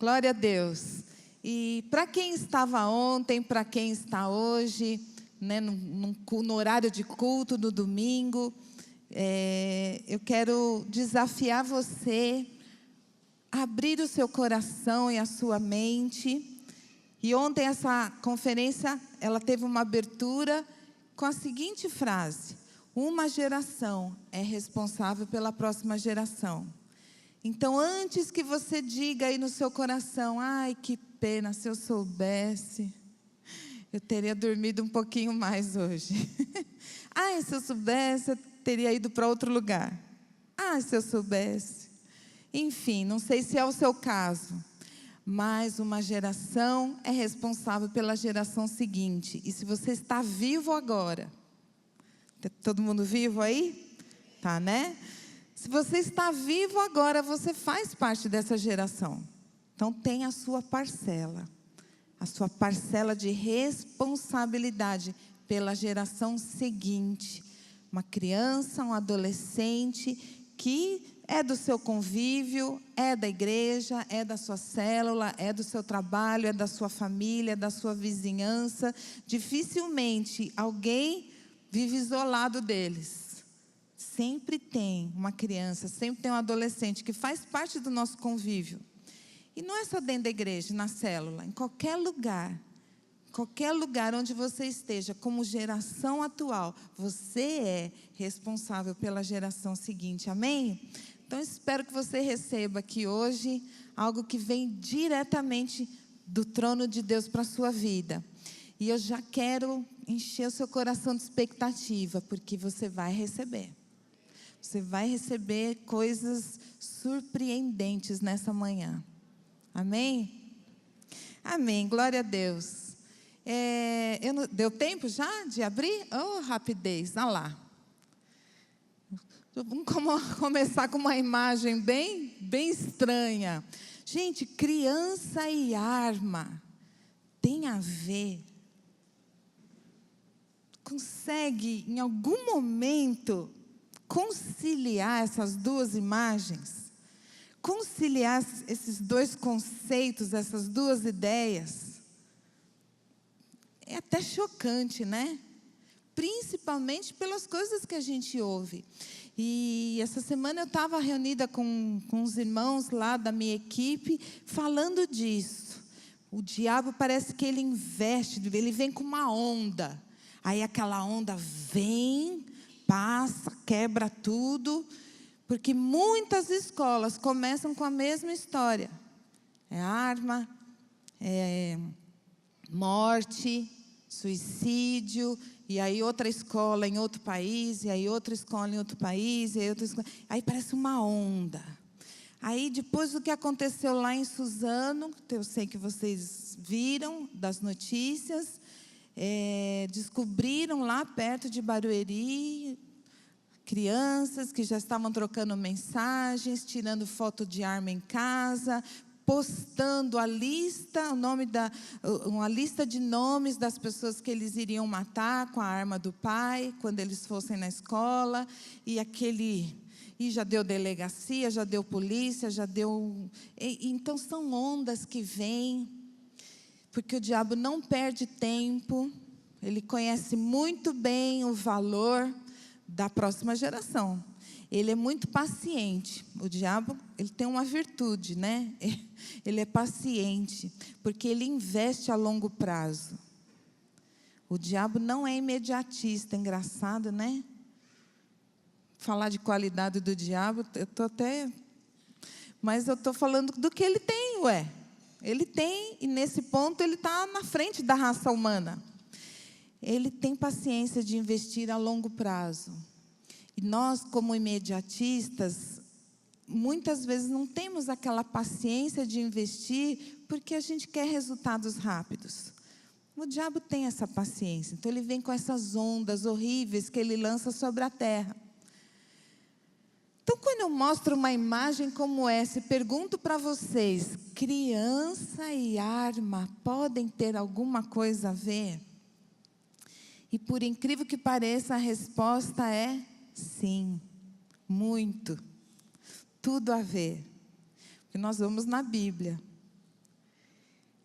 Glória a Deus. E para quem estava ontem, para quem está hoje, né, no horário de culto, no domingo, eu quero desafiar você a abrir o seu coração e a sua mente. E ontem essa conferência, ela teve uma abertura com a seguinte frase: uma geração é responsável pela próxima geração. Então, antes que você diga aí no seu coração, ai, que pena, se eu soubesse, eu teria dormido um pouquinho mais hoje. Ai, se eu soubesse, eu teria ido para outro lugar. Ai, se eu soubesse. Enfim, não sei se é o seu caso, mas uma geração é responsável pela geração seguinte. E se você está vivo agora, todo mundo vivo aí? Tá, né? Se você está vivo agora, você faz parte dessa geração. Então, tem a sua parcela de responsabilidade pela geração seguinte. Uma criança, um adolescente que é do seu convívio, é da igreja, é da sua célula, é do seu trabalho, é da sua família, é da sua vizinhança. Dificilmente alguém vive isolado deles. Sempre tem uma criança, sempre tem um adolescente que faz parte do nosso convívio. E não é só dentro da igreja, na célula, em qualquer lugar onde você esteja, como geração atual, você é responsável pela geração seguinte, amém? Então, espero que você receba aqui hoje algo que vem diretamente do trono de Deus para a sua vida. E eu já quero encher o seu coração de expectativa, porque você vai receber. Você vai receber coisas surpreendentes nessa manhã. Amém? Amém, glória a Deus. Deu tempo já de abrir? Oh, rapidez, olha lá. Vamos começar com uma imagem bem estranha. Gente, criança e arma tem a ver? Consegue, em algum momento, conciliar essas duas imagens? Conciliar esses dois conceitos, essas duas ideias? É até chocante, né? Principalmente pelas coisas que a gente ouve. E essa semana eu estava reunida com os irmãos lá da minha equipe, falando disso. O diabo parece que ele investe, ele vem com uma onda. Aí aquela onda vem, passa, quebra tudo. Porque muitas escolas começam com a mesma história. É arma, é morte, suicídio, e aí outra escola em outro país, e aí outra escola em outro país, e aí outra escola. Aí parece uma onda. Aí depois do que aconteceu lá em Suzano, eu sei que vocês viram das notícias, descobriram lá perto de Barueri, crianças que já estavam trocando mensagens, tirando foto de arma em casa, postando uma lista de nomes das pessoas que eles iriam matar com a arma do pai, quando eles fossem na escola, e já deu delegacia, já deu polícia, então são ondas que vêm, porque o diabo não perde tempo, ele conhece muito bem o valor da próxima geração. Ele é muito paciente. O diabo, ele tem uma virtude, né? Ele é paciente, porque ele investe a longo prazo. O diabo não é imediatista, engraçado, né? Falar de qualidade do diabo, mas eu estou falando do que ele tem, Ele tem, e nesse ponto ele está na frente da raça humana. Ele tem paciência de investir a longo prazo. E nós, como imediatistas, muitas vezes não temos aquela paciência de investir porque a gente quer resultados rápidos. O diabo tem essa paciência. Então, ele vem com essas ondas horríveis que ele lança sobre a terra. Então, quando eu mostro uma imagem como essa e pergunto para vocês, criança e arma podem ter alguma coisa a ver? E por incrível que pareça, a resposta é sim, muito. Tudo a ver. Porque nós vamos na Bíblia.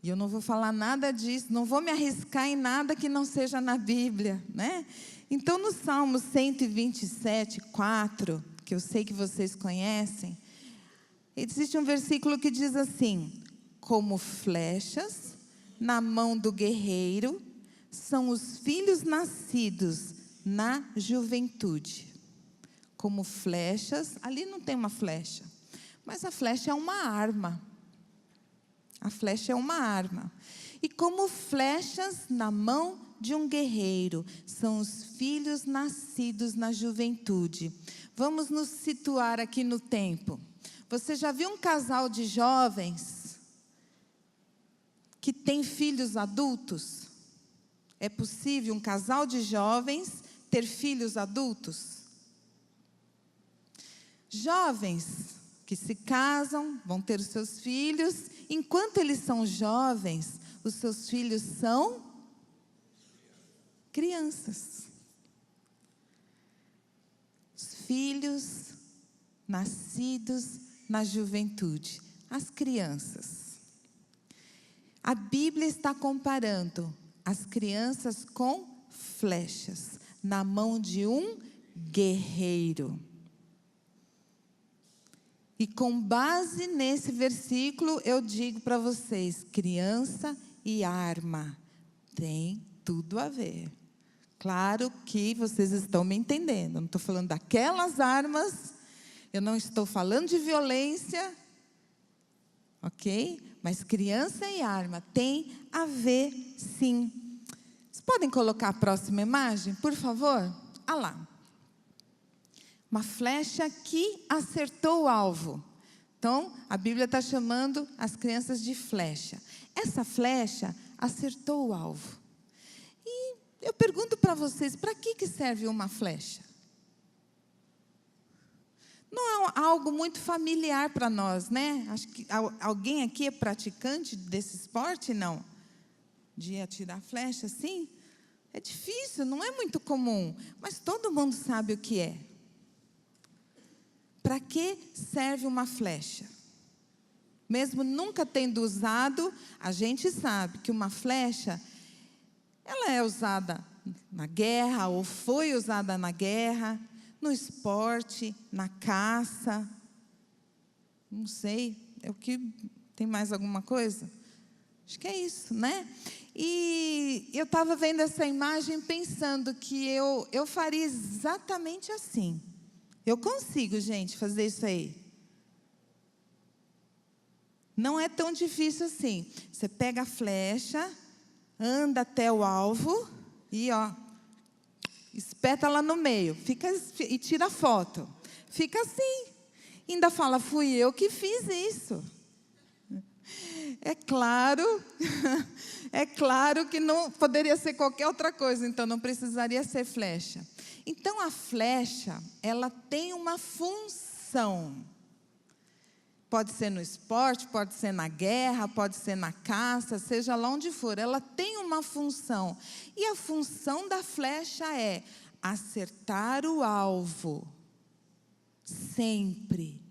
E eu não vou falar nada disso, não vou me arriscar em nada que não seja na Bíblia, né? Então, no Salmo 127, 4, que eu sei que vocês conhecem, existe um versículo que diz assim: como flechas na mão do guerreiro, são os filhos nascidos na juventude. Como flechas, ali não tem uma flecha, mas a flecha é uma arma. A flecha é uma arma. E como flechas na mão de um guerreiro, são os filhos nascidos na juventude. Vamos nos situar aqui no tempo. Você já viu um casal de jovens que tem filhos adultos? É possível um casal de jovens ter filhos adultos? Jovens que se casam, vão ter os seus filhos. Enquanto eles são jovens, os seus filhos são crianças. Os filhos nascidos na juventude, as crianças. A Bíblia está comparando as crianças com flechas na mão de um guerreiro. E com base nesse versículo, eu digo para vocês, criança e arma tem tudo a ver. Claro que vocês estão me entendendo. Eu não estou falando daquelas armas, eu não estou falando de violência, ok? Mas criança e arma tem a ver, sim. Vocês podem colocar a próxima imagem, por favor? Ah lá. Uma flecha que acertou o alvo. Então, a Bíblia está chamando as crianças de flecha. Essa flecha acertou o alvo. E eu pergunto para vocês, para que serve uma flecha? Não é algo muito familiar para nós, né? Acho que alguém aqui é praticante desse esporte, não? De atirar flecha, sim? É difícil, não é muito comum, mas todo mundo sabe o que é. Para que serve uma flecha? Mesmo nunca tendo usado, a gente sabe que uma flecha, ela é usada na guerra, ou foi usada na guerra, no esporte, na caça. Não sei, é o que tem mais alguma coisa? Acho que é isso, né? E eu estava vendo essa imagem pensando que eu faria exatamente assim. Eu consigo, gente, fazer isso aí. Não é tão difícil assim. Você pega a flecha, anda até o alvo e, espeta lá no meio. Fica, e tira foto. Fica assim. Ainda fala, fui eu que fiz isso. É claro, é claro que não poderia ser qualquer outra coisa, então não precisaria ser flecha. Então, a flecha, ela tem uma função. Pode ser no esporte, pode ser na guerra, pode ser na caça, seja lá onde for. Ela tem uma função. E a função da flecha é acertar o alvo. Sempre.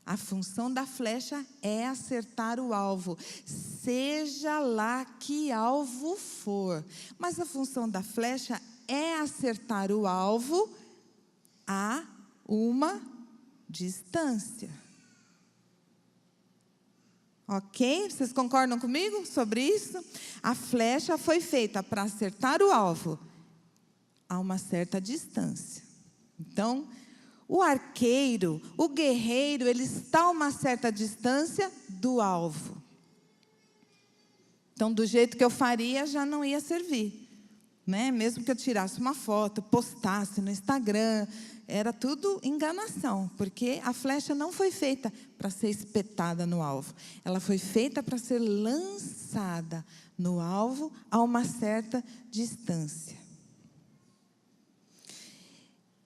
A função da flecha é acertar o alvo, seja lá que alvo for. Mas a função da flecha é acertar o alvo a uma distância. Ok? Vocês concordam comigo sobre isso? A flecha foi feita para acertar o alvo a uma certa distância. Então, o arqueiro, o guerreiro, ele está a uma certa distância do alvo. Então, do jeito que eu faria, já não ia servir. Né? Mesmo que eu tirasse uma foto, postasse no Instagram, era tudo enganação, porque a flecha não foi feita para ser espetada no alvo. Ela foi feita para ser lançada no alvo a uma certa distância.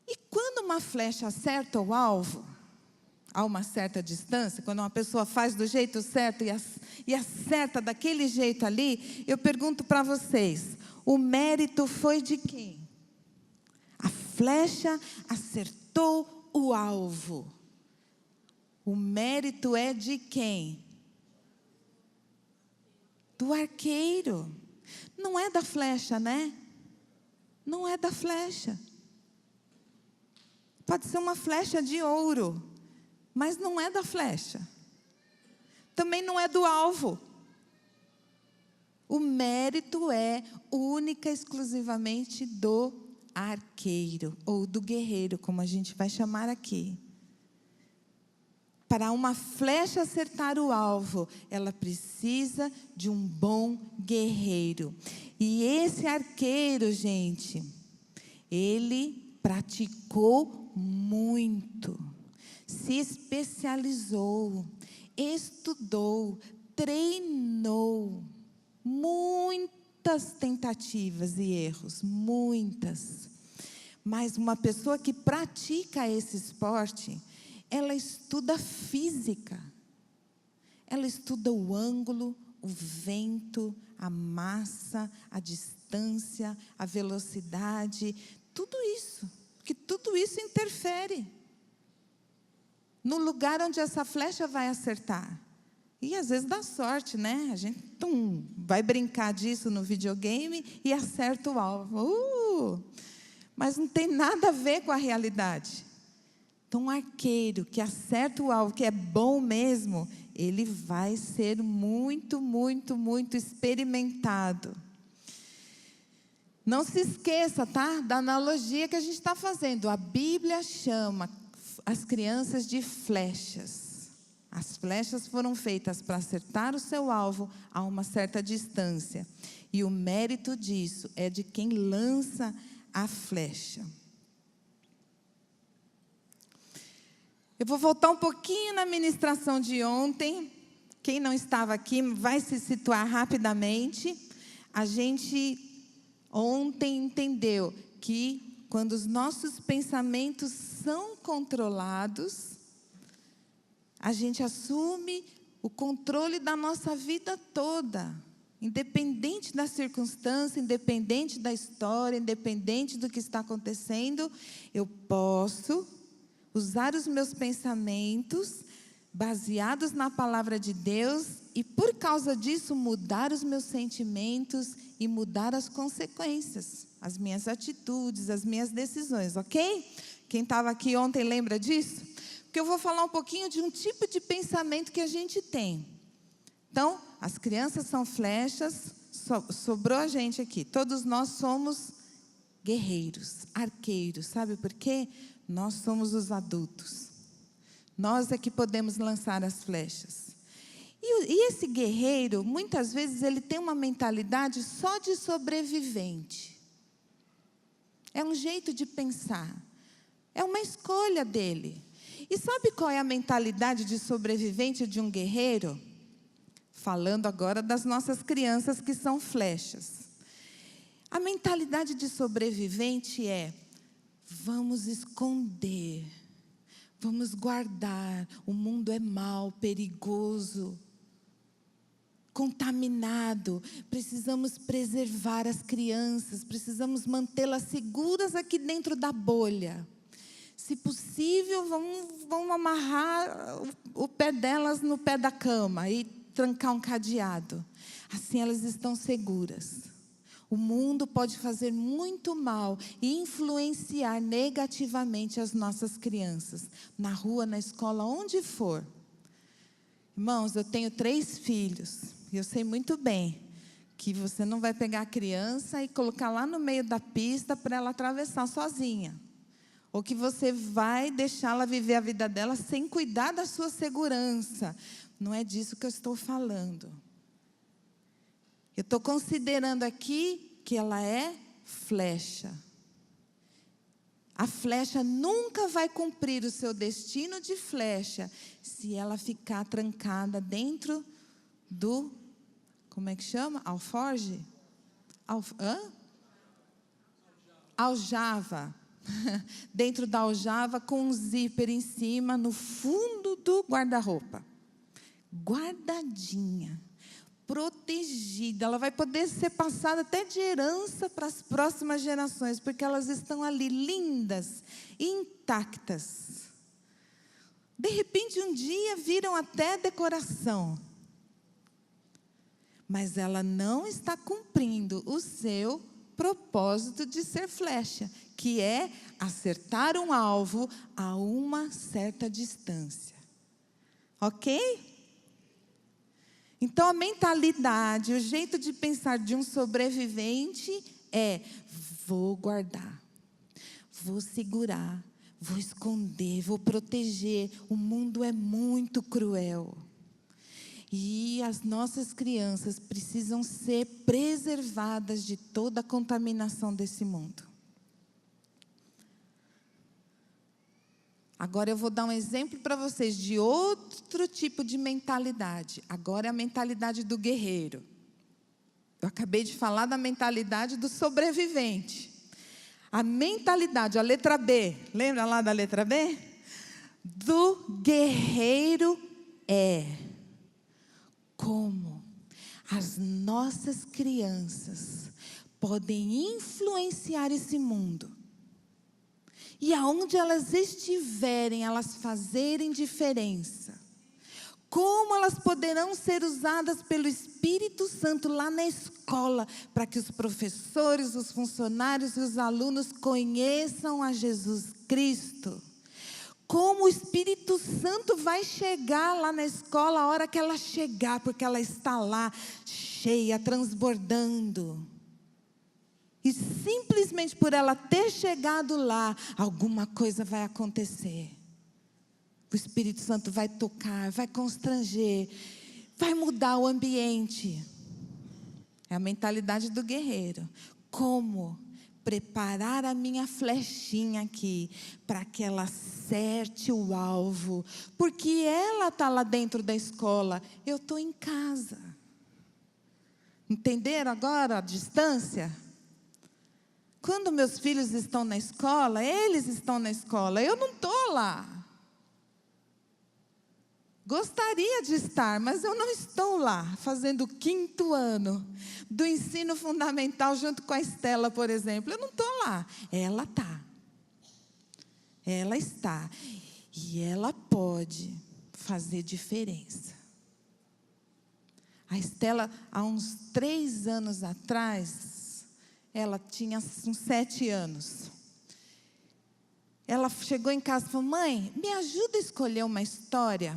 E quando uma flecha acerta o alvo, a uma certa distância, quando uma pessoa faz do jeito certo e acerta daquele jeito ali, eu pergunto para vocês, o mérito foi de quem? A flecha acertou o alvo. O mérito é de quem? do arqueiro. Não é da flecha, né? Não é da flecha. Pode ser uma flecha de ouro, mas não é da flecha. Também não é do alvo. O mérito é única e exclusivamente do arqueiro, ou do guerreiro, como a gente vai chamar aqui. Para uma flecha acertar o alvo, ela precisa de um bom guerreiro. E esse arqueiro, gente, ele praticou muito, se especializou, estudou, treinou. Muitas tentativas e erros, muitas. Mas uma pessoa que pratica esse esporte, ela estuda física. Ela estuda o ângulo, o vento, a massa, a distância, a velocidade, tudo isso. Porque tudo isso interfere no lugar onde essa flecha vai acertar. E às vezes dá sorte, né? A gente vai brincar disso no videogame e acerta o alvo. Mas não tem nada a ver com a realidade. Então, um arqueiro que acerta o alvo, que é bom mesmo, ele vai ser muito, muito, muito experimentado. Não se esqueça, tá? Da analogia que a gente está fazendo. A Bíblia chama as crianças de flechas. As flechas foram feitas para acertar o seu alvo a uma certa distância. E o mérito disso é de quem lança a flecha. Eu vou voltar um pouquinho na ministração de ontem. Quem não estava aqui vai se situar rapidamente. A gente ontem entendeu que quando os nossos pensamentos são controlados, a gente assume o controle da nossa vida toda, independente da circunstância, independente da história, independente do que está acontecendo. Eu posso usar os meus pensamentos baseados na palavra de Deus e, por causa disso, mudar os meus sentimentos e mudar as consequências, as minhas atitudes, as minhas decisões, ok? Quem estava aqui ontem lembra disso? Porque eu vou falar um pouquinho de um tipo de pensamento que a gente tem. Então, as crianças são flechas, sobrou a gente aqui. Todos nós somos guerreiros, arqueiros. Sabe por quê? Nós somos os adultos. Nós é que podemos lançar as flechas. E esse guerreiro, muitas vezes, ele tem uma mentalidade só de sobrevivente. É um jeito de pensar. É uma escolha dele. E sabe qual é a mentalidade de sobrevivente de um guerreiro? Falando agora das nossas crianças que são flechas. A mentalidade de sobrevivente é: vamos esconder, vamos guardar, o mundo é mau, perigoso, contaminado, precisamos preservar as crianças, precisamos mantê-las seguras aqui dentro da bolha. Se possível, vamos amarrar o pé delas no pé da cama e trancar um cadeado. Assim elas estão seguras. O mundo pode fazer muito mal e influenciar negativamente as nossas crianças, na rua, na escola, onde for. Irmãos, eu tenho 3 filhos, e eu sei muito bem que você não vai pegar a criança e colocar lá no meio da pista para ela atravessar sozinha. Ou que você vai deixá-la viver a vida dela sem cuidar da sua segurança. Não é disso que eu estou falando. Eu estou considerando aqui que ela é flecha. A flecha nunca vai cumprir o seu destino de flecha se ela ficar trancada dentro do, como é que chama? Alforge? Aljava. Dentro da aljava com um zíper em cima, no fundo do guarda-roupa. Guardadinha, protegida. Ela vai poder ser passada até de herança para as próximas gerações, porque elas estão ali lindas, intactas. De repente, um dia viram até decoração. mas ela não está cumprindo o seu propósito de ser flecha, que é acertar um alvo a uma certa distância. Ok? Então, a mentalidade, o jeito de pensar de um sobrevivente é: vou guardar, vou segurar, vou esconder, vou proteger. O mundo é muito cruel. E as nossas crianças precisam ser preservadas de toda a contaminação desse mundo. Agora eu vou dar um exemplo para vocês de outro tipo de mentalidade. Agora é a mentalidade do guerreiro. Eu acabei de falar da mentalidade do sobrevivente. A mentalidade, a letra B, lembra lá da letra B? Do guerreiro é: como as nossas crianças podem influenciar esse mundo. E aonde elas estiverem, elas fazerem diferença. Como elas poderão ser usadas pelo Espírito Santo lá na escola, para que os professores, os funcionários e os alunos conheçam a Jesus Cristo. Como o Espírito Santo vai chegar lá na escola a hora que ela chegar, porque ela está lá, cheia, transbordando. E simplesmente por ela ter chegado lá, alguma coisa vai acontecer. O Espírito Santo vai tocar, vai constranger, vai mudar o ambiente. É a mentalidade do guerreiro. Como preparar a minha flechinha aqui, para que ela acerte o alvo. Porque ela está lá dentro da escola, eu estou em casa. Entenderam agora a distância? Quando meus filhos estão na escola, eles estão na escola, eu não estou lá. Gostaria de estar, mas eu não estou lá, fazendo o 5º ano do ensino fundamental junto com a Estela, por exemplo. Eu não estou lá, ela está. Ela está. E ela pode fazer diferença. A Estela, há uns 3 anos atrás, ela tinha uns 7 anos. Ela chegou em casa e falou: mãe, me ajuda a escolher uma história,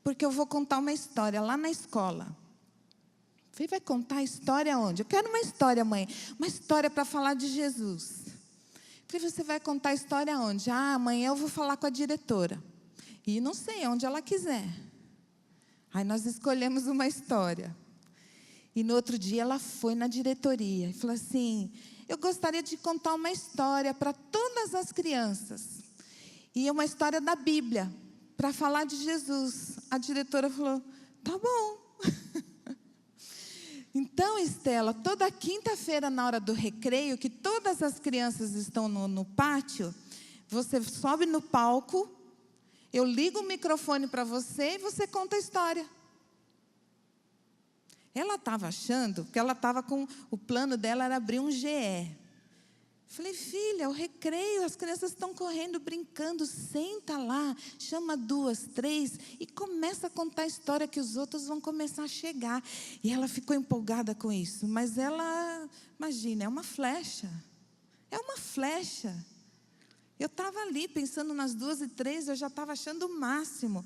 porque eu vou contar uma história lá na escola. Falei: vai contar a história onde? Eu quero uma história, mãe. Uma história para falar de Jesus. Falei: você vai contar a história onde? Ah, amanhã eu vou falar com a diretora. E não sei, onde ela quiser. Aí nós escolhemos uma história. E no outro dia ela foi na diretoria e falou assim: eu gostaria de contar uma história para todas as crianças. E é uma história da Bíblia, para falar de Jesus. A diretora falou: tá bom. Então, Estela, toda quinta-feira, na hora do recreio, que todas as crianças estão no pátio, você sobe no palco, eu ligo o microfone para você e você conta a história. Ela estava achando que ela estava com... O plano dela era abrir um GE. Falei: filha, o recreio, as crianças estão correndo, brincando, senta lá, chama 2, 3 e começa a contar a história que os outros vão começar a chegar. E ela ficou empolgada com isso, mas ela, imagina, é uma flecha. É uma flecha. Eu estava ali pensando nas 2 e 3, eu já estava achando o máximo.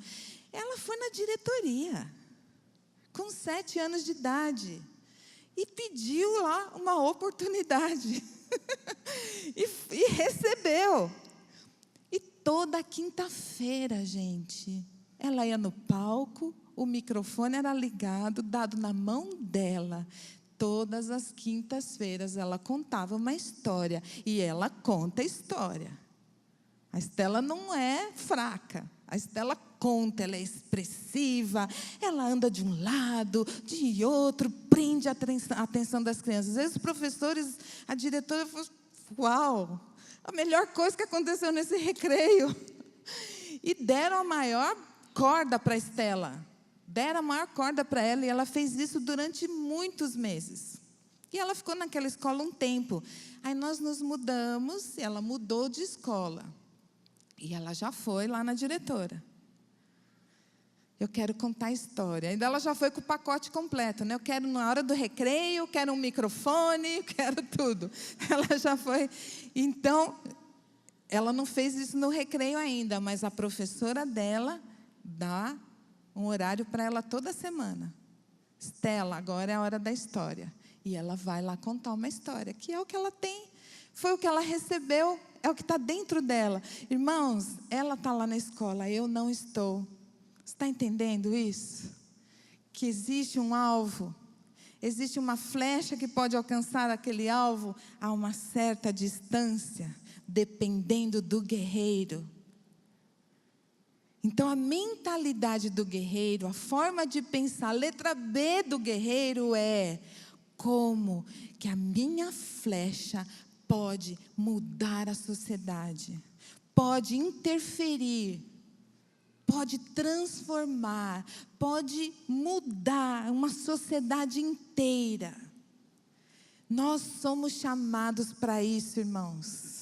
Ela foi na diretoria, com 7 anos de idade, e pediu lá uma oportunidade. E recebeu. E toda quinta-feira, gente, ela ia no palco, o microfone era ligado, dado na mão dela. Todas as quintas-feiras ela contava uma história. E ela conta a história. A Estela não é fraca. A Estela conta, ela é expressiva, ela anda de um lado, de outro, prende a atenção das crianças. Às vezes os professores, a diretora falou: uau, a melhor coisa que aconteceu nesse recreio. E deram a maior corda para a Estela. Deram a maior corda para ela, e ela fez isso durante muitos meses. E ela ficou naquela escola um tempo. Aí nós nos mudamos, e ela mudou de escola. E ela já foi lá na diretora. eu quero contar a história. Ainda ela já foi com o pacote completo, né? Eu quero na hora do recreio, eu quero um microfone, eu quero tudo. Ela já foi. Então, ela não fez isso no recreio ainda, mas a professora dela dá um horário para ela toda semana. Estela, agora é a hora da história. E ela vai lá contar uma história, que é o que ela tem, foi o que ela recebeu, é o que está dentro dela. Irmãos, ela está lá na escola, eu não estou. Você está entendendo isso? Que existe um alvo, existe uma flecha que pode alcançar aquele alvo a uma certa distância, dependendo do guerreiro. Então, a mentalidade do guerreiro, a forma de pensar, a letra B do guerreiro é: como que a minha flecha pode mudar a sociedade, pode interferir, pode transformar, pode mudar uma sociedade inteira. Nós somos chamados para isso, irmãos.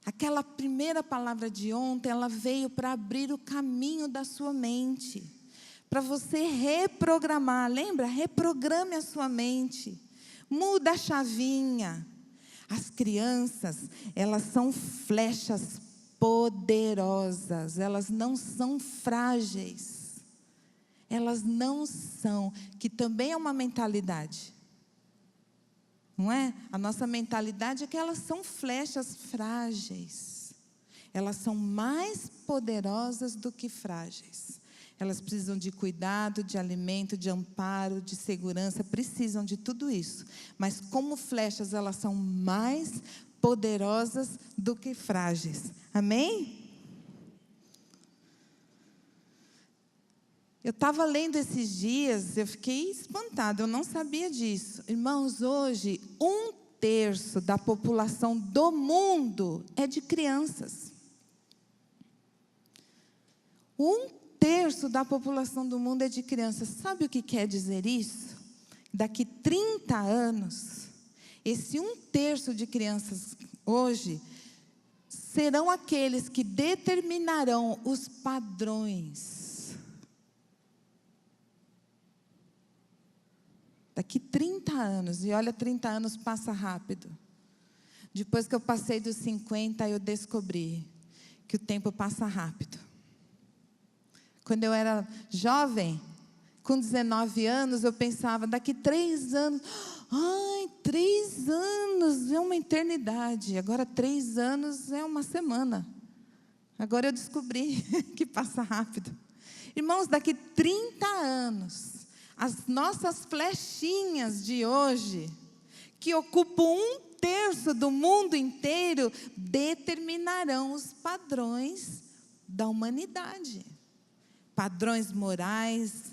Aquela primeira palavra de ontem, ela veio para abrir o caminho da sua mente, para você reprogramar. Lembra? Reprograme a sua mente, muda a chavinha. As crianças, elas são flechas poderosas, elas não são frágeis, elas não são, que também é uma mentalidade. Não é? A nossa mentalidade é que elas são flechas frágeis. Elas são mais poderosas do que frágeis. Elas precisam de cuidado, de alimento, de amparo, de segurança, precisam de tudo isso. Mas como flechas, elas são mais poderosas do que frágeis. Amém? Eu estava lendo esses dias, eu fiquei espantada, eu não sabia disso. Irmãos, hoje, 1/3 da população do mundo é de crianças. 1/3 da população do mundo é de crianças. Sabe o que quer dizer isso? Daqui 30 anos, esse 1/3 de crianças hoje serão aqueles que determinarão os padrões. Daqui 30 anos, e olha, 30 anos passa rápido. Depois que eu passei dos 50, eu descobri que o tempo passa rápido. Quando eu era jovem, com 19 anos, eu pensava, daqui 3 anos, 3 anos é uma eternidade. Agora 3 anos é uma semana. Agora eu descobri que passa rápido. Irmãos, daqui 30 anos, as nossas flechinhas de hoje, que ocupam 1/3 do mundo inteiro, determinarão os padrões da humanidade. Padrões morais,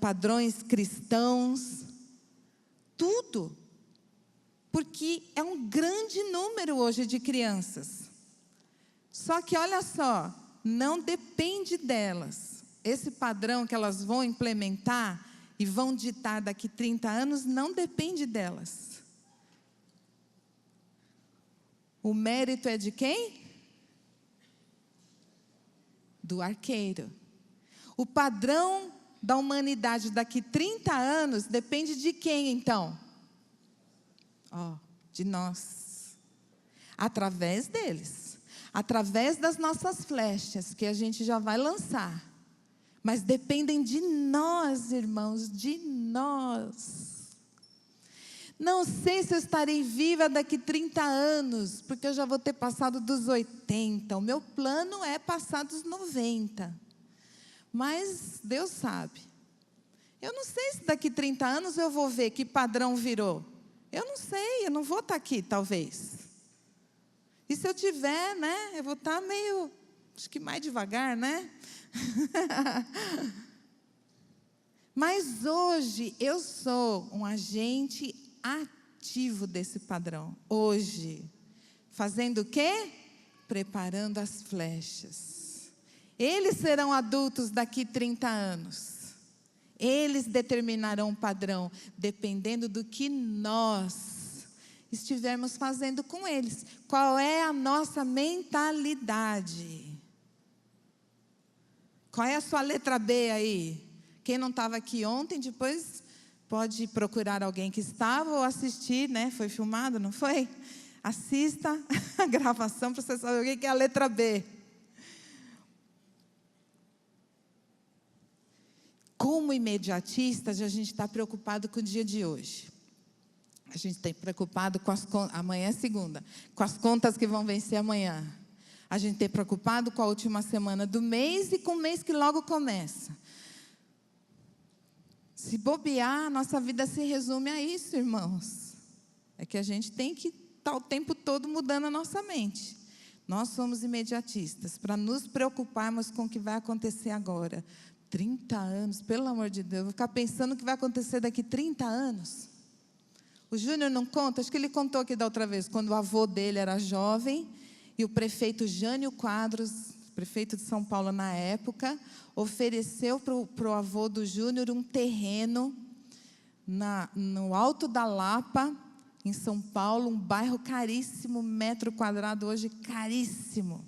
padrões cristãos, tudo. Porque é um grande número hoje de crianças. Só que olha só, não depende delas. Esse padrão que elas vão implementar e vão ditar daqui 30 anos, não depende delas. O mérito é de quem? Do arqueiro. O padrão da humanidade daqui 30 anos depende de quem, então? De nós. Através deles. Através das nossas flechas, que a gente já vai lançar. Mas dependem de nós, irmãos, de nós. Não sei se eu estarei viva daqui 30 anos, porque eu já vou ter passado dos 80. O meu plano é passar dos 90. Mas Deus sabe. Eu não sei se daqui 30 anos eu vou ver que padrão virou. Eu não sei, eu não vou estar aqui, talvez. E se eu tiver, né, eu vou estar meio, acho que mais devagar, né? Mas hoje eu sou um agente ativo desse padrão. Hoje, fazendo o quê? Preparando as flechas. Eles serão adultos daqui 30 anos. Eles determinarão o padrão, dependendo do que nós estivermos fazendo com eles. Qual é a nossa mentalidade? Qual é a sua letra B aí? Quem não estava aqui ontem, depois pode procurar alguém que estava ou assistir, né? Foi filmado, não foi? Assista a gravação para você saber o que é a letra B. Como imediatistas, a gente está preocupado com o dia de hoje. A gente está preocupado com as contas. Amanhã é segunda. Com as contas que vão vencer amanhã. A gente está preocupado com a última semana do mês e com o mês que logo começa. Se bobear, nossa vida se resume a isso, irmãos. É que a gente tem que estar o tempo todo mudando a nossa mente. Nós somos imediatistas, para nos preocuparmos com o que vai acontecer agora. 30 anos, pelo amor de Deus, vou ficar pensando o que vai acontecer daqui 30 anos. O Júnior não conta, acho que ele contou aqui da outra vez, quando o avô dele era jovem, e o prefeito Jânio Quadros, prefeito de São Paulo na época, ofereceu para o avô do Júnior um terreno no Alto da Lapa, em São Paulo, um bairro caríssimo, metro quadrado hoje caríssimo.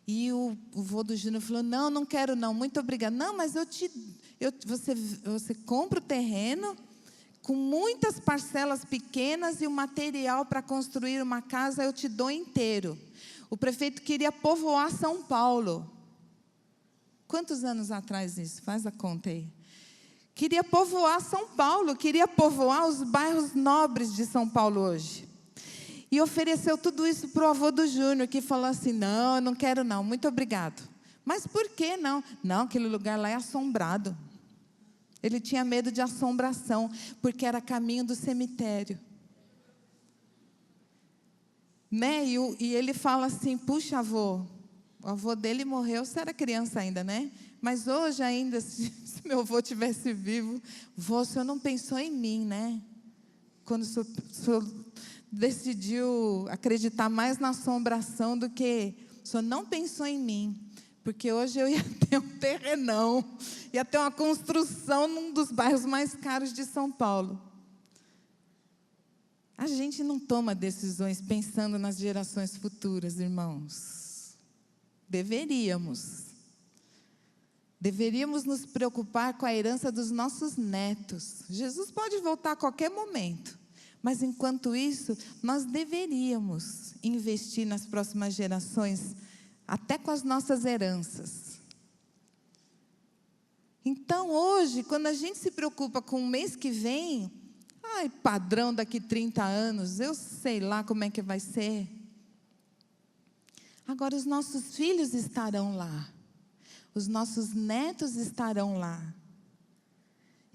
E o avô do Júnior falou, não quero não, muito obrigada. Não, mas você compra o terreno com muitas parcelas pequenas e o material para construir uma casa eu te dou inteiro. O prefeito queria povoar São Paulo. Quantos anos atrás isso? Faz a conta aí. Queria povoar São Paulo, queria povoar os bairros nobres de São Paulo hoje. E ofereceu tudo isso para o avô do Júnior, que falou assim, não, eu não quero não, muito obrigado. Mas por que não? Não, aquele lugar lá é assombrado. Ele tinha medo de assombração, porque era caminho do cemitério. Né? E ele fala assim, puxa avô, o avô dele morreu, você era criança ainda, né? Mas hoje ainda, se meu avô estivesse vivo, vô, o senhor não pensou em mim, né? Quando o senhor decidiu acreditar mais na assombração do que... O senhor não pensou em mim. Porque hoje eu ia ter um terrenão, ia ter uma construção num dos bairros mais caros de São Paulo. A gente não toma decisões pensando nas gerações futuras, irmãos. Deveríamos. Deveríamos nos preocupar com a herança dos nossos netos. Jesus pode voltar a qualquer momento. Mas, enquanto isso, nós deveríamos investir nas próximas gerações, até com as nossas heranças. Então, hoje, quando a gente se preocupa com o mês que vem, padrão daqui 30 anos, eu sei lá como é que vai ser. Agora, os nossos filhos estarão lá. Os nossos netos estarão lá.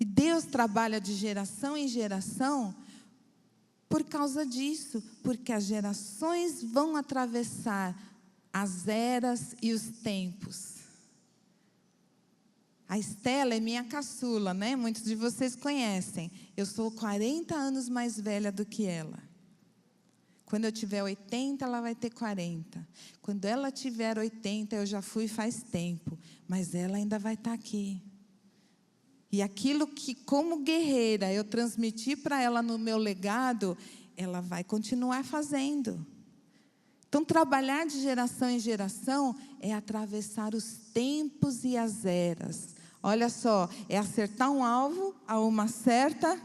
E Deus trabalha de geração em geração por causa disso, porque as gerações vão atravessar as eras e os tempos. A Estela é minha caçula, né? Muitos de vocês conhecem. Eu sou 40 anos mais velha do que ela. Quando eu tiver 80, ela vai ter 40. Quando ela tiver 80, eu já fui faz tempo. Mas ela ainda vai estar aqui. E aquilo que, como guerreira, eu transmiti para ela no meu legado, ela vai continuar fazendo. Então, trabalhar de geração em geração é atravessar os tempos e as eras. Olha só, é acertar um alvo a uma certa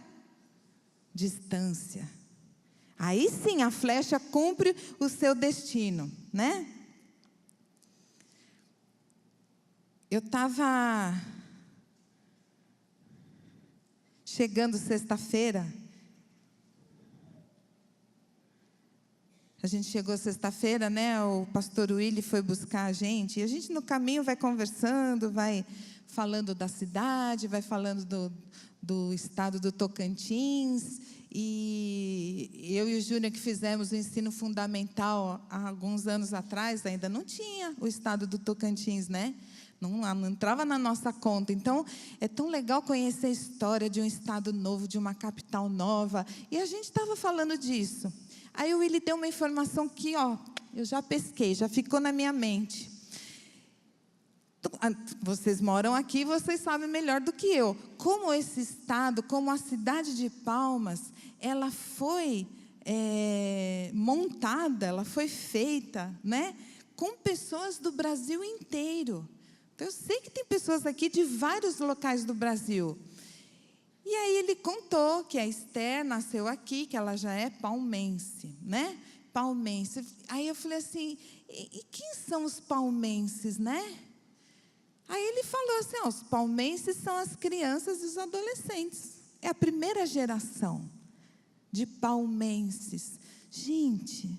distância. Aí sim, a flecha cumpre o seu destino, né? Eu estava chegando sexta-feira. A gente chegou sexta-feira, né? O pastor Willy foi buscar a gente. E a gente no caminho vai conversando, vai falando da cidade, vai falando do estado do Tocantins. E eu e o Júnior, que fizemos o ensino fundamental há alguns anos atrás, ainda não tinha o estado do Tocantins, né? Não entrava na nossa conta. Então, é tão legal conhecer a história de um estado novo, de uma capital nova. E a gente estava falando disso. Aí o Willy deu uma informação que, eu já pesquei, já ficou na minha mente. Vocês moram aqui, vocês sabem melhor do que eu. Como esse estado, como a cidade de Palmas, ela foi montada, ela foi feita, né, com pessoas do Brasil inteiro. Então, eu sei que tem pessoas aqui de vários locais do Brasil. E aí ele contou que a Esther nasceu aqui, que ela já é palmense, né? Palmense. Aí eu falei assim, e quem são os palmenses, né? Aí ele falou assim, os palmenses são as crianças e os adolescentes. É a primeira geração de palmenses. Gente,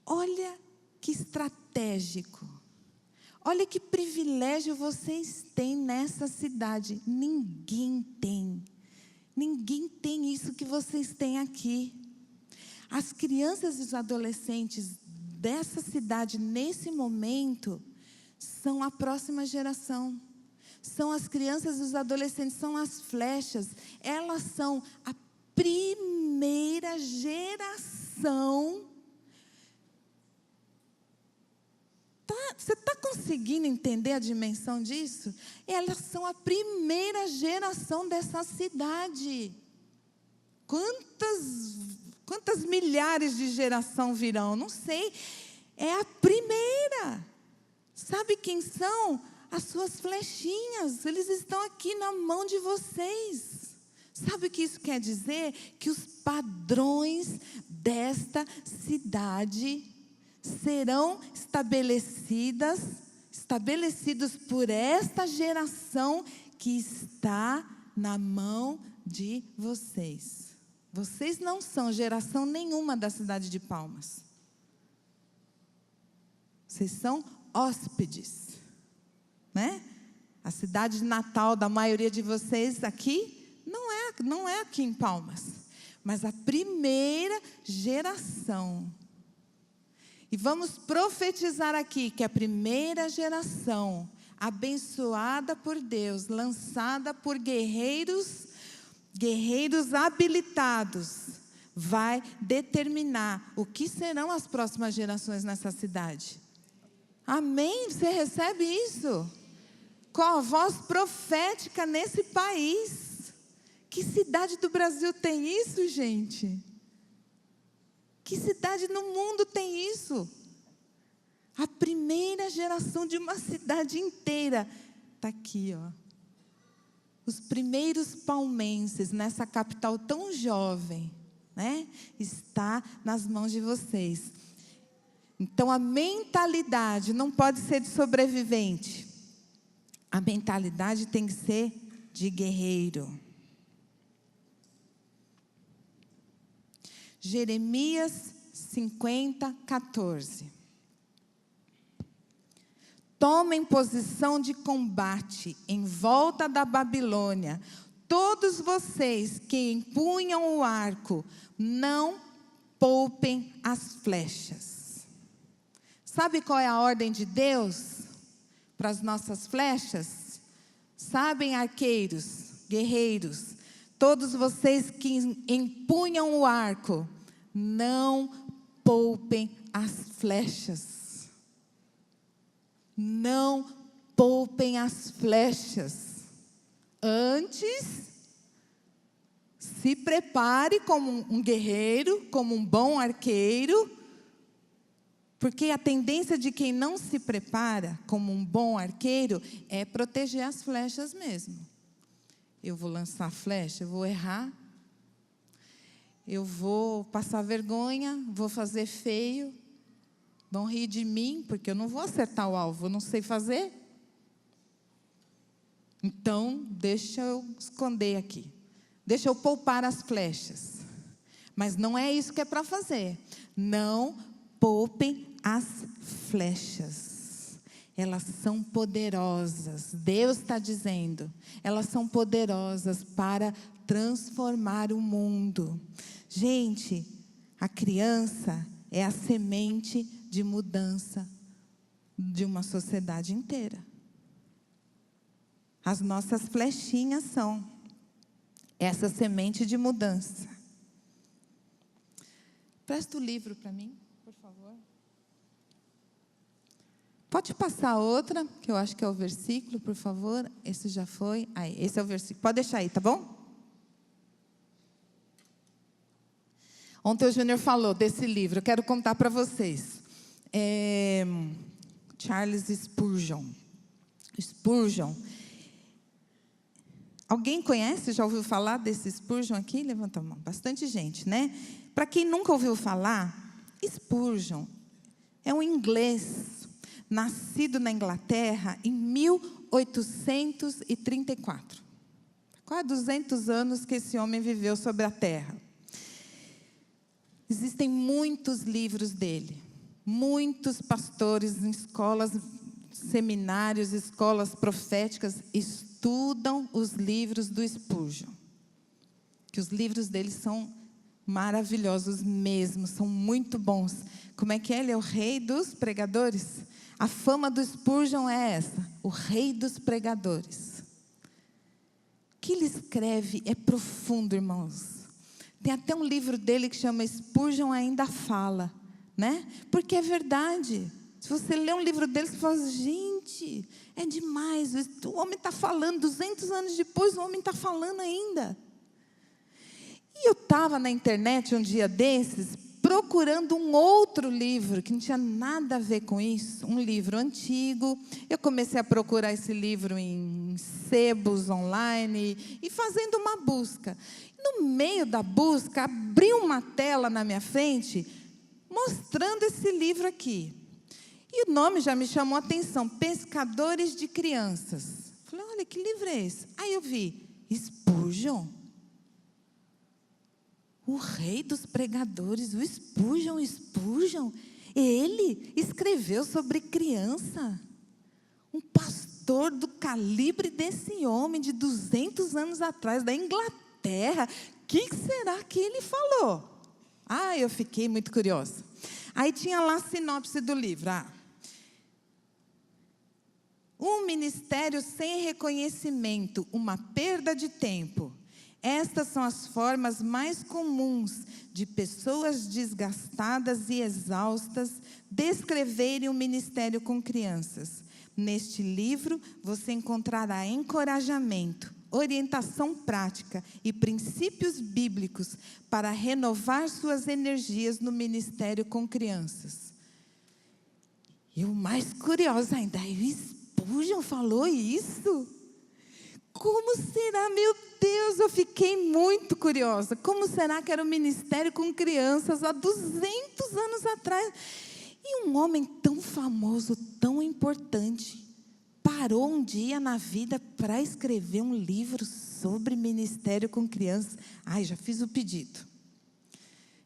olha que estratégico. Olha que privilégio vocês têm nessa cidade. Ninguém tem. Ninguém tem isso que vocês têm aqui. As crianças e os adolescentes dessa cidade, nesse momento, são a próxima geração. São as crianças e os adolescentes, são as flechas. Elas são a primeira geração. Você está conseguindo entender a dimensão disso? Elas são a primeira geração dessa cidade. Quantas milhares de geração virão? Não sei. É a primeira. Sabe quem são? As suas flechinhas. Eles estão aqui na mão de vocês. Sabe o que isso quer dizer? Que os padrões desta cidade serão estabelecidos por esta geração que está na mão de vocês. Vocês não são geração nenhuma da cidade de Palmas. Vocês são hóspedes, né? A cidade natal da maioria de vocês aqui não é aqui em Palmas, mas a primeira geração. E vamos profetizar aqui que a primeira geração, abençoada por Deus, lançada por guerreiros habilitados, vai determinar o que serão as próximas gerações nessa cidade. Amém? Você recebe isso? Com a voz profética nesse país. Que cidade do Brasil tem isso, gente? Que cidade no mundo tem isso? A primeira geração de uma cidade inteira está aqui, ó. Os primeiros palmenses nessa capital tão jovem, né? Está nas mãos de vocês. Então a mentalidade não pode ser de sobrevivente. A mentalidade tem que ser de guerreiro. Jeremias 50, 14. Tomem posição de combate em volta da Babilônia. Todos vocês que empunham o arco, não poupem as flechas. Sabe qual é a ordem de Deus para as nossas flechas? Sabem, arqueiros, guerreiros, todos vocês que empunham o arco, não poupem as flechas. Não poupem as flechas. Antes, se prepare como um guerreiro, como um bom arqueiro, porque a tendência de quem não se prepara como um bom arqueiro é proteger as flechas mesmo. Eu vou lançar flecha, eu vou errar, eu vou passar vergonha, vou fazer feio, vão rir de mim, porque eu não vou acertar o alvo, eu não sei fazer. Então, deixa eu esconder aqui, deixa eu poupar as flechas. Mas não é isso que é para fazer. Não poupem as flechas. Elas são poderosas. Deus está dizendo. Elas são poderosas para transformar o mundo. Gente, a criança é a semente de mudança de uma sociedade inteira. As nossas flechinhas são essa semente de mudança. Presta o livro para mim, por favor. Pode passar outra, que eu acho que é o versículo, por favor. Esse já foi. Aí, esse é o versículo. Pode deixar aí, tá bom? Ontem o Júnior falou desse livro. Eu quero contar para vocês. Charles Spurgeon. Spurgeon. Alguém conhece, já ouviu falar desse Spurgeon aqui? Levanta a mão. Bastante gente, né? Para quem nunca ouviu falar, Spurgeon é um inglês, nascido na Inglaterra em 1834. Quase 200 anos que esse homem viveu sobre a terra. Existem muitos livros dele. Muitos pastores em escolas, seminários, escolas proféticas estudam os livros do Spurgeon. Que os livros dele são maravilhosos mesmo, são muito bons. Como é que é? Ele é o rei dos pregadores? A fama do Spurgeon é essa, o rei dos pregadores. O que ele escreve é profundo, irmãos. Tem até um livro dele que chama Spurgeon Ainda Fala, né? Porque é verdade. Se você lê um livro dele, você fala, gente, é demais. O homem está falando, 200 anos depois, o homem está falando ainda. E eu estava na internet um dia desses, procurando um outro livro, que não tinha nada a ver com isso, um livro antigo. Eu comecei a procurar esse livro em sebos online, e fazendo uma busca. No meio da busca, abriu uma tela na minha frente, mostrando esse livro aqui. E o nome já me chamou a atenção, Pescadores de Crianças. Falei, olha, que livro é esse? Aí eu vi, Spurgeon. O rei dos pregadores, o Spurgeon, ele escreveu sobre criança. Um pastor do calibre desse homem, de 200 anos atrás, da Inglaterra. O que será que ele falou? Eu fiquei muito curiosa. Aí tinha lá a sinopse do livro. Um ministério sem reconhecimento, uma perda de tempo. Estas são as formas mais comuns de pessoas desgastadas e exaustas descreverem o ministério com crianças. Neste livro, você encontrará encorajamento, orientação prática e princípios bíblicos para renovar suas energias no ministério com crianças. E o mais curioso ainda, o Spurgeon falou isso? Como será, meu Deus, eu fiquei muito curiosa. Como será que era o ministério com crianças há 200 anos atrás? E um homem tão famoso, tão importante, parou um dia na vida para escrever um livro sobre ministério com crianças. Já fiz o pedido.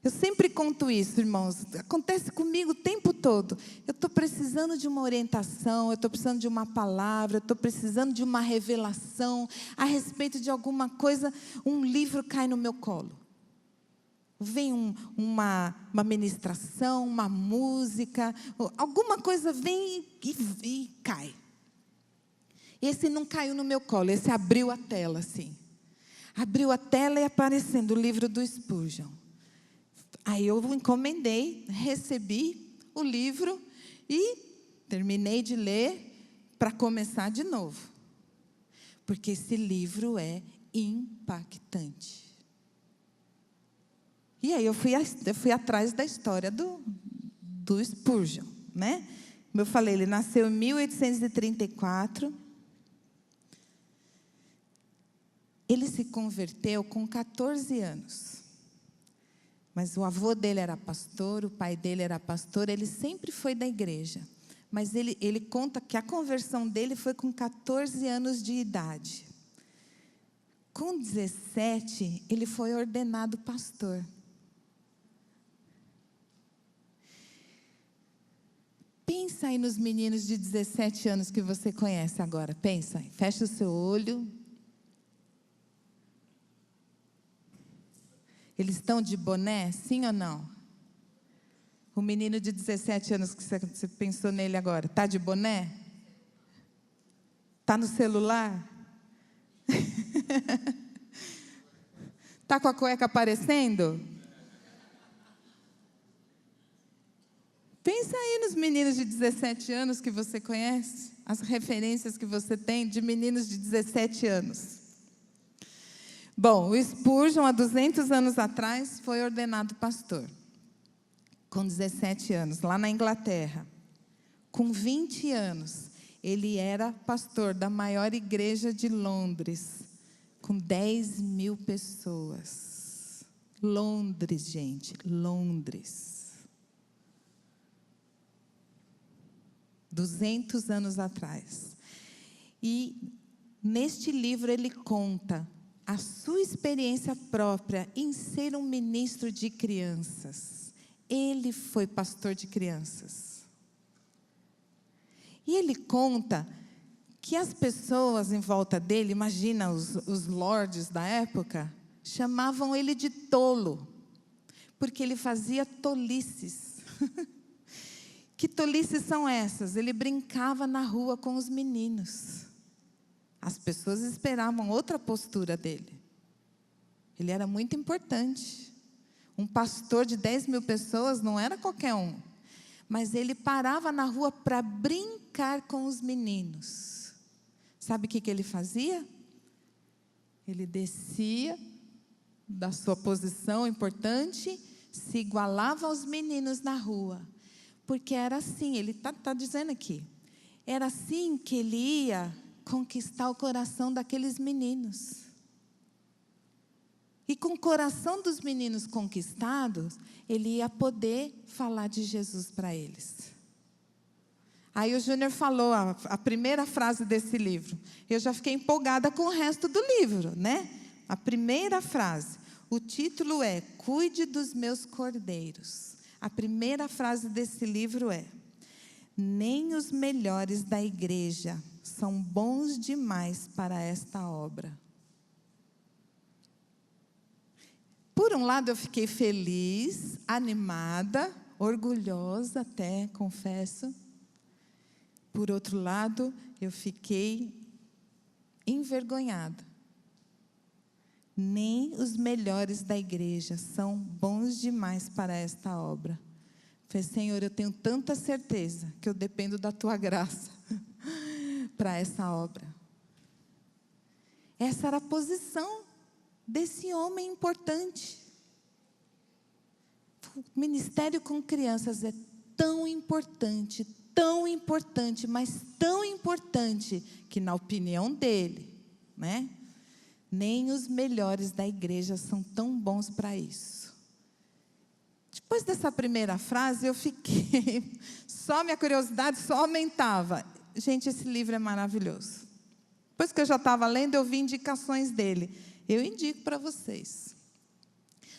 Eu sempre conto isso, irmãos. Acontece comigo o tempo todo. Eu estou precisando de uma orientação, eu estou precisando de uma palavra, eu estou precisando de uma revelação a respeito de alguma coisa. Um livro cai no meu colo. Vem uma ministração, uma música, alguma coisa vem e cai. Esse não caiu no meu colo, esse abriu a tela assim. Abriu a tela e aparecendo o livro do Spurgeon. Aí eu encomendei, recebi o livro e terminei de ler para começar de novo. Porque esse livro é impactante. E aí eu fui atrás da história do Spurgeon, né? Como eu falei, ele nasceu em 1834. Ele se converteu com 14 anos. Mas o avô dele era pastor, o pai dele era pastor, ele sempre foi da igreja. Mas ele conta que a conversão dele foi com 14 anos de idade. Com 17, ele foi ordenado pastor. Pensa aí nos meninos de 17 anos que você conhece agora. Pensa aí, fecha o seu olho. Eles estão de boné, sim ou não? O menino de 17 anos que você pensou nele agora, está de boné? Está no celular? Está com a cueca aparecendo? Pensa aí nos meninos de 17 anos que você conhece, as referências que você tem de meninos de 17 anos. Bom, o Spurgeon, há 200 anos atrás, foi ordenado pastor, com 17 anos, lá na Inglaterra. Com 20 anos, Ele era pastor da maior igreja de Londres, com 10.000 pessoas. Londres, gente, Londres. 200 anos atrás. E neste livro ele conta a sua experiência própria em ser um ministro de crianças. Ele foi pastor de crianças. E ele conta que as pessoas em volta dele, imagina os lords da época, chamavam ele de tolo, porque ele fazia tolices. Que tolices são essas? Ele brincava na rua com os meninos. As pessoas esperavam outra postura dele. Ele era muito importante. Um pastor de 10.000 pessoas não era qualquer um. Mas ele parava na rua para brincar com os meninos. Sabe o que ele fazia? Ele descia da sua posição importante, se igualava aos meninos na rua. Porque era assim, ele está dizendo aqui. Era assim que ele ia conquistar o coração daqueles meninos. E com o coração dos meninos conquistados, ele ia poder falar de Jesus para eles. Aí o Júnior falou a primeira frase desse livro. Eu já fiquei empolgada com o resto do livro, né? A primeira frase. O título é Cuide dos Meus Cordeiros. A primeira frase desse livro é: nem os melhores da igreja são bons demais para esta obra. Por um lado eu fiquei feliz, animada, orgulhosa até, confesso. Por outro lado, eu fiquei envergonhada. Nem os melhores da igreja são bons demais para esta obra. Falei, Senhor, eu tenho tanta certeza que eu dependo da Tua graça para essa obra. Essa era a posição desse homem importante. O ministério com crianças é tão importante, mas tão importante, que na opinião dele, né, nem os melhores da igreja são tão bons para isso. Depois dessa primeira frase, eu fiquei, minha curiosidade só aumentava. Gente, esse livro é maravilhoso. Depois que eu já estava lendo, eu vi indicações dele. Eu indico para vocês.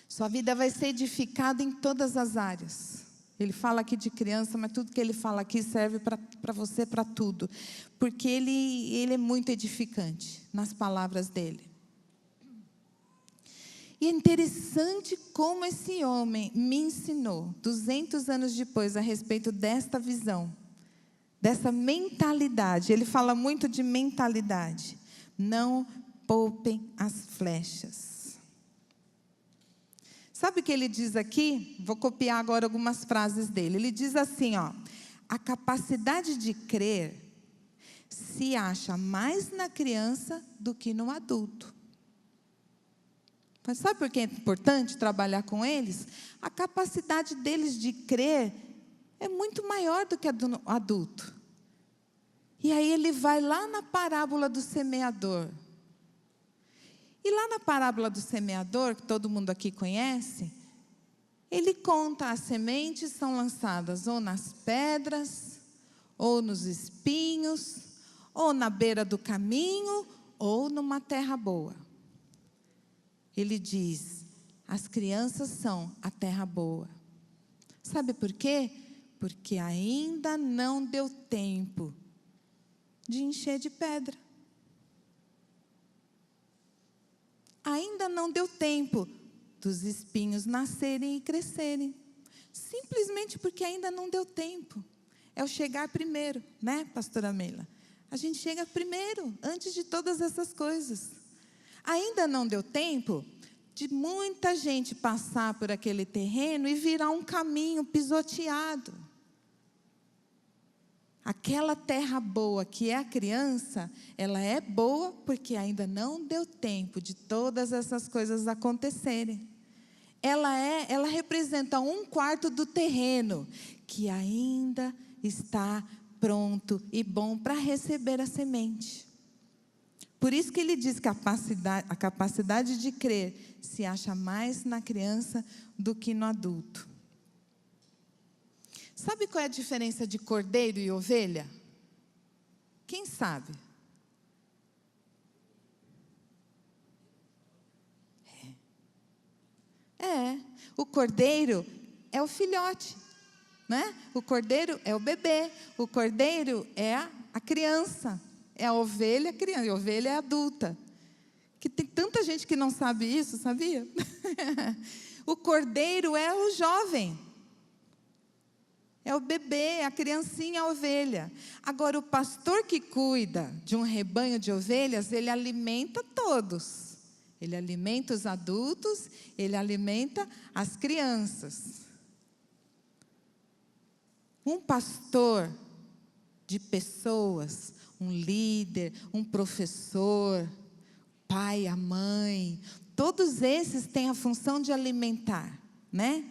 Sua vida vai ser edificada em todas as áreas. Ele fala aqui de criança, mas tudo que ele fala aqui serve para você, para tudo. Porque ele é muito edificante nas palavras dele. E é interessante como esse homem me ensinou, 200 anos depois, a respeito desta visão, dessa mentalidade. Ele fala muito de mentalidade. Não poupem as flechas. Sabe o que ele diz aqui? Vou copiar agora algumas frases dele. Ele diz assim, ó: a capacidade de crer se acha mais na criança do que no adulto. Mas sabe por que é importante trabalhar com eles? A capacidade deles de crer é muito maior do que a do adulto. E aí ele vai lá na parábola do semeador. E lá na parábola do semeador, que todo mundo aqui conhece, ele conta: as sementes são lançadas ou nas pedras, ou nos espinhos, ou na beira do caminho, ou numa terra boa. Ele diz: as crianças são a terra boa. Sabe por quê? Porque ainda não deu tempo de encher de pedra. Ainda não deu tempo dos espinhos nascerem e crescerem. Simplesmente porque ainda não deu tempo. É o chegar primeiro, né, pastora Meila? A gente chega primeiro, antes de todas essas coisas. Ainda não deu tempo de muita gente passar por aquele terreno e virar um caminho pisoteado. Aquela terra boa que é a criança, ela é boa porque ainda não deu tempo de todas essas coisas acontecerem. Ela representa 1/4 do terreno que ainda está pronto e bom para receber a semente. Por isso que ele diz que a capacidade de crer se acha mais na criança do que no adulto. Sabe qual é a diferença de cordeiro e ovelha? Quem sabe? O cordeiro é o filhote, né? O cordeiro é o bebê, o cordeiro é a criança, é a ovelha criança, e a ovelha é adulta. Que tem tanta gente que não sabe isso, sabia? O cordeiro é o jovem, é o bebê, a criancinha, a ovelha. Agora, o pastor que cuida de um rebanho de ovelhas, ele alimenta todos. Ele alimenta os adultos, ele alimenta as crianças. Um pastor de pessoas, um líder, um professor, pai, a mãe, todos esses têm a função de alimentar, né?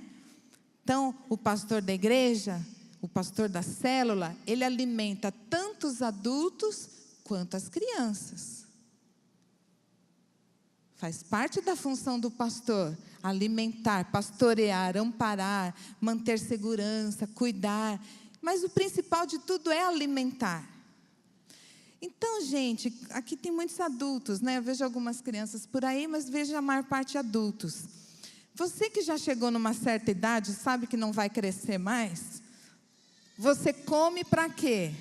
Então, o pastor da igreja, o pastor da célula, ele alimenta tanto os adultos quanto as crianças. Faz parte da função do pastor, alimentar, pastorear, amparar, manter segurança, cuidar. Mas o principal de tudo é alimentar. Então, gente, aqui tem muitos adultos, né? Eu vejo algumas crianças por aí, mas vejo a maior parte adultos. Você que já chegou numa certa idade, sabe que não vai crescer mais? Você come para quê?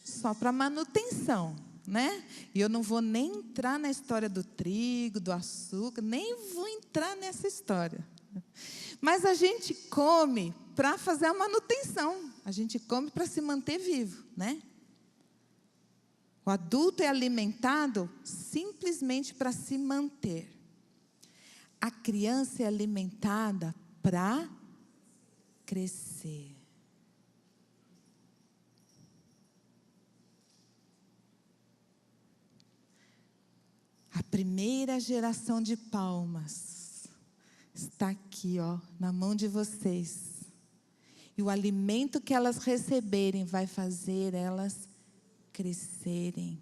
Só para manutenção, né? E eu não vou nem entrar na história do trigo, do açúcar, nem vou entrar nessa história. Mas a gente come para fazer a manutenção. A gente come para se manter vivo, né? O adulto é alimentado simplesmente para se manter. A criança é alimentada para crescer. A primeira geração de palmas está aqui, ó, na mão de vocês. E o alimento que elas receberem vai fazer elas crescerem.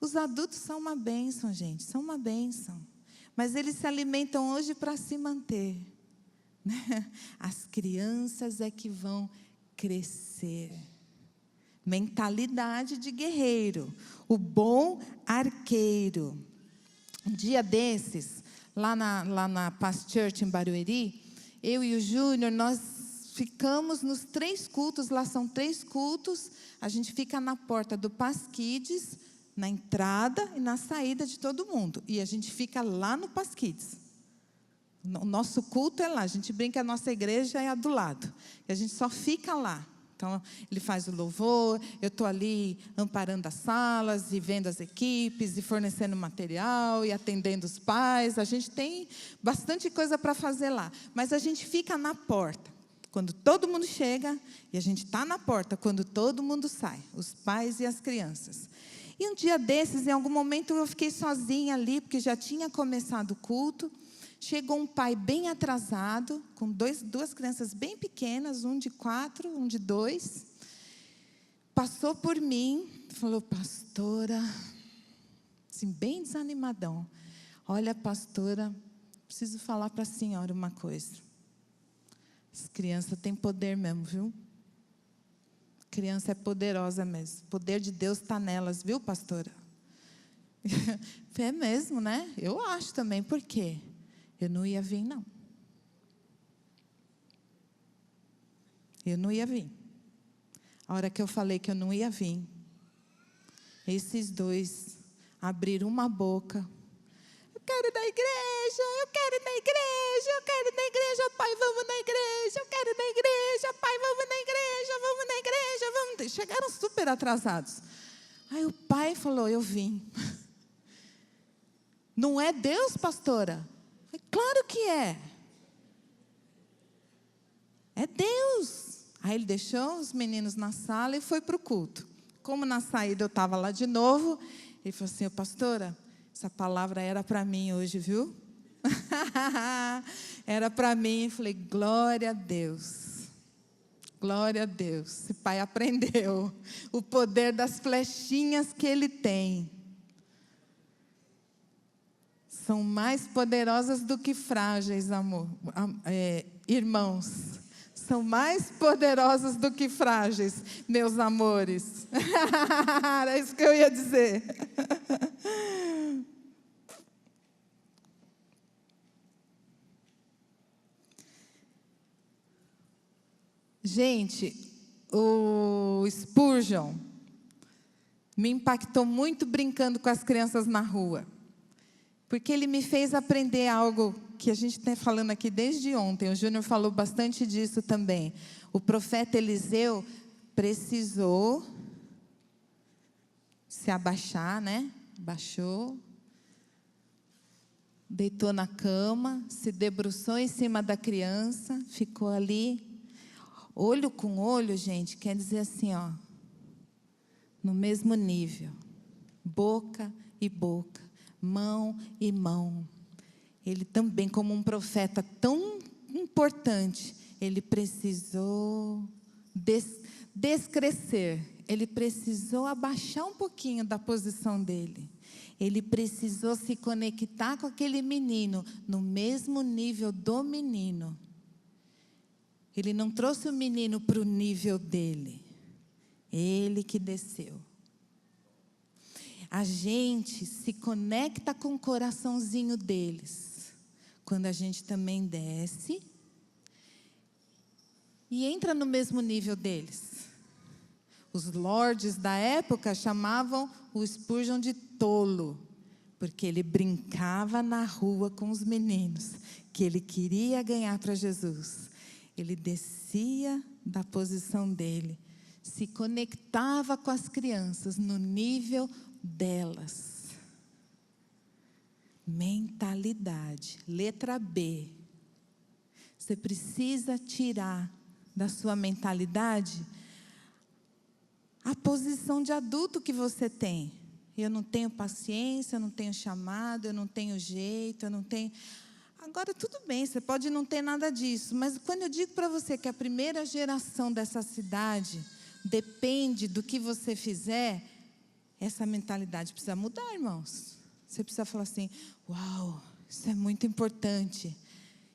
Os adultos são uma bênção, gente, são uma bênção. Mas eles se alimentam hoje para se manter, né? As crianças é que vão crescer. Mentalidade de guerreiro, o bom arqueiro. Um dia desses, lá na Paz Church em Barueri, eu e o Júnior, nós ficamos nos 3 cultos, lá são 3 cultos, a gente fica na porta do Paz Kids, na entrada e na saída de todo mundo. E a gente fica lá no Paz Kids. O nosso culto é lá, a gente brinca que a nossa igreja é a do lado. E a gente só fica lá. Então, ele faz o louvor, eu estou ali amparando as salas, e vendo as equipes, e fornecendo material, e atendendo os pais. A gente tem bastante coisa para fazer lá. Mas a gente fica na porta, quando todo mundo chega, e a gente está na porta, quando todo mundo sai, os pais e as crianças. E um dia desses, em algum momento, eu fiquei sozinha ali, porque já tinha começado o culto. Chegou um pai bem atrasado, com duas crianças bem pequenas, um de 4, um de 2. Passou por mim, falou, pastora, assim, bem desanimadão. Olha, pastora, preciso falar para a senhora uma coisa. As crianças têm poder mesmo, viu? Criança é poderosa mesmo. O poder de Deus está nelas, viu, pastora? É mesmo, né? Eu acho também. Por quê? Eu não ia vir, não. Eu não ia vir. A hora que eu falei que eu não ia vir, esses 2 abriram uma boca. Eu quero ir na igreja, eu quero ir na igreja, eu quero ir na igreja, pai, vamos na igreja, eu quero ir na igreja, pai, vamos na igreja, vamos na igreja, vamos. Chegaram super atrasados. Aí o pai falou, eu vim. Não é Deus, pastora? Claro que é. É Deus. Aí ele deixou os meninos na sala e foi para o culto. Como na saída eu estava lá de novo, ele falou assim, pastora, essa palavra era para mim hoje, viu? Era para mim. Eu falei, glória a Deus. Glória a Deus. Esse pai aprendeu o poder das flechinhas que ele tem. São mais poderosas do que frágeis, irmãos. São mais poderosas do que frágeis, meus amores. Era isso que eu ia dizer. Gente, o Spurgeon me impactou muito brincando com as crianças na rua. Porque ele me fez aprender algo que a gente está falando aqui desde ontem. O Júnior falou bastante disso também. O profeta Eliseu precisou se abaixar, né? Baixou, deitou na cama, se debruçou em cima da criança, ficou ali. Olho com olho, gente, quer dizer assim, ó, no mesmo nível. Boca e boca, mão e mão. Ele também, como um profeta tão importante, ele precisou descrescer. Ele precisou abaixar um pouquinho da posição dele. Ele precisou se conectar com aquele menino, no mesmo nível do menino. Ele não trouxe o menino para o nível dele. Ele que desceu. A gente se conecta com o coraçãozinho deles, quando a gente também desce e entra no mesmo nível deles. Os lords da época chamavam o Spurgeon de tolo, porque ele brincava na rua com os meninos, que ele queria ganhar para Jesus. Ele descia da posição dele, se conectava com as crianças no nível delas. Mentalidade, letra B. Você precisa tirar da sua mentalidade a posição de adulto que você tem. Eu não tenho paciência, eu não tenho chamado, eu não tenho jeito, eu não tenho... Agora, tudo bem, você pode não ter nada disso, mas quando eu digo para você que a primeira geração dessa cidade depende do que você fizer, essa mentalidade precisa mudar, irmãos. Você precisa falar assim, uau, isso é muito importante.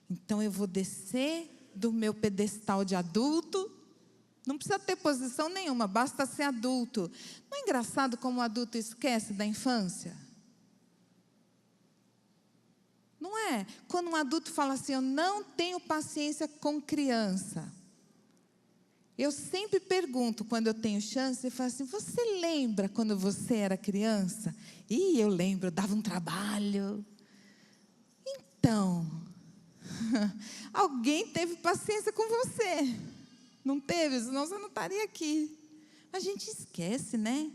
Então, eu vou descer do meu pedestal de adulto. Não precisa ter posição nenhuma, basta ser adulto. Não é engraçado como o adulto esquece da infância? Não é? Quando um adulto fala assim, eu não tenho paciência com criança. Eu sempre pergunto, quando eu tenho chance, eu falo assim, você lembra quando você era criança? Eu lembro, eu dava um trabalho. Então, alguém teve paciência com você. Não teve? Senão você não estaria aqui. A gente esquece, né?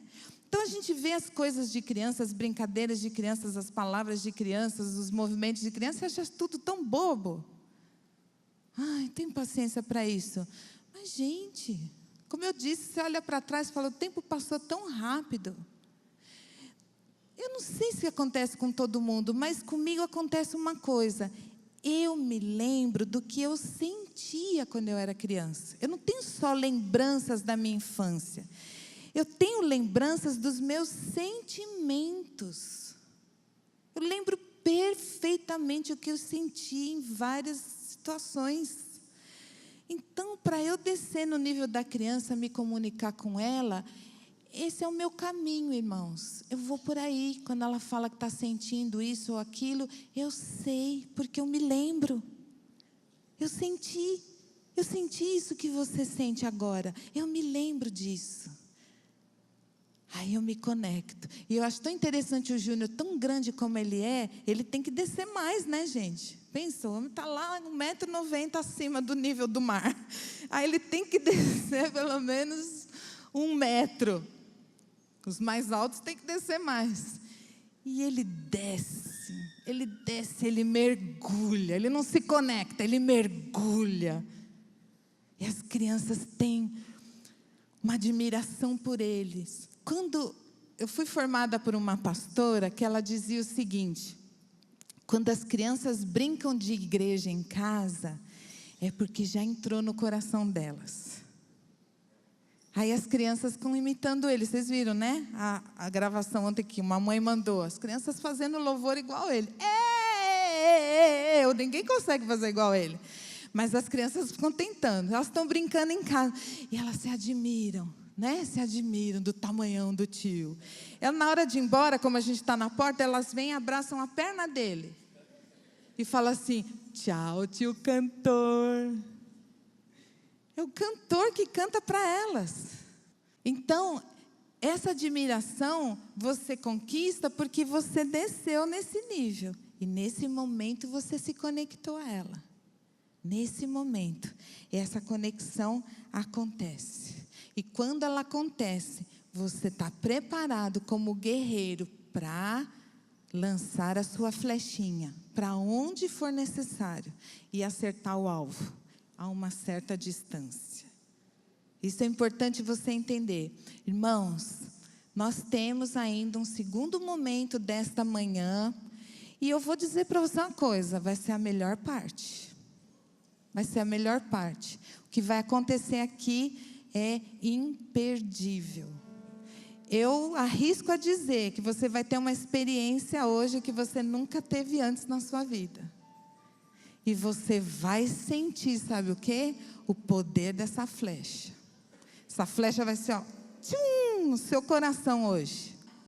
Então, a gente vê as coisas de crianças, as brincadeiras de crianças, as palavras de crianças, os movimentos de crianças, e acha tudo tão bobo. Ai, tenho paciência para isso. Mas, gente, como eu disse, você olha para trás e fala, o tempo passou tão rápido. Eu não sei se acontece com todo mundo, mas comigo acontece uma coisa. Eu me lembro do que eu sentia quando eu era criança. Eu não tenho só lembranças da minha infância. Eu tenho lembranças dos meus sentimentos. Eu lembro perfeitamente o que eu senti em várias situações. Então, para eu descer no nível da criança, me comunicar com ela, esse é o meu caminho, irmãos. Eu vou por aí, quando ela fala que está sentindo isso ou aquilo, eu sei, porque eu me lembro. Eu senti isso que você sente agora. Eu me lembro disso. Aí eu me conecto. E eu acho tão interessante o Júnior, tão grande como ele é, ele tem que descer mais, né, gente? Pensa, o homem está lá 1,90 m acima do nível do mar. Aí ele tem que descer pelo menos 1 metro. Os mais altos têm que descer mais. E ele desce, ele mergulha. Ele não se conecta, ele mergulha. E as crianças têm uma admiração por eles. Quando eu fui formada por uma pastora, que ela dizia o seguinte, quando as crianças brincam de igreja em casa, é porque já entrou no coração delas. Aí as crianças ficam imitando ele. Vocês viram, né? A gravação ontem que uma mãe mandou. As crianças fazendo louvor igual ele. Ninguém consegue fazer igual ele. Mas as crianças ficam tentando. Elas estão brincando em casa. E elas se admiram, né? Se admiram do tamanhão do tio. Ela, na hora de ir embora, como a gente está na porta, elas vêm e abraçam a perna dele. E falam assim: tchau, tio cantor. É o cantor que canta para elas. Então, essa admiração você conquista porque você desceu nesse nível. E nesse momento você se conectou a ela. Nesse momento, essa conexão acontece. E quando ela acontece, você está preparado como guerreiro para lançar a sua flechinha para onde for necessário e acertar o alvo a uma certa distância. Isso é importante você entender. Irmãos, nós temos ainda um segundo momento desta manhã. E eu vou dizer para você uma coisa, vai ser a melhor parte. Vai ser a melhor parte. O que vai acontecer aqui é imperdível. Eu arrisco a dizer que você vai ter uma experiência hoje que você nunca teve antes na sua vida. E você vai sentir, sabe o quê? O poder dessa flecha. Essa flecha vai ser, ó, tchum, no seu coração hoje.